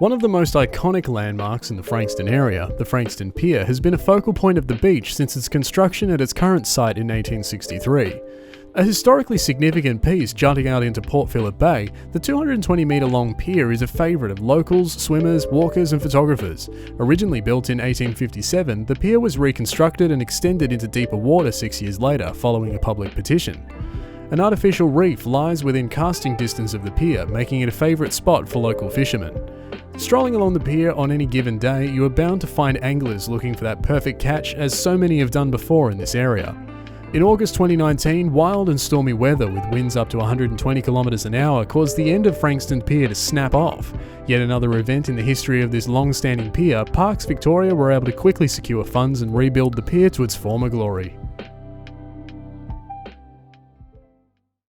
One of the most iconic landmarks in the Frankston area, the Frankston Pier, has been a focal point of the beach since its construction at its current site in 1863. A historically significant piece jutting out into Port Phillip Bay, the 220-metre long pier is a favourite of locals, swimmers, walkers and photographers. Originally built in 1857, the pier was reconstructed and extended into deeper water 6 years later, following a public petition. An artificial reef lies within casting distance of the pier, making it a favourite spot for local fishermen. Strolling along the pier on any given day, you are bound to find anglers looking for that perfect catch, as so many have done before in this area. In August 2019, wild and stormy weather with winds up to 120 km an hour caused the end of Frankston Pier to snap off. Yet another event in the history of this long-standing pier, Parks Victoria were able to quickly secure funds and rebuild the pier to its former glory.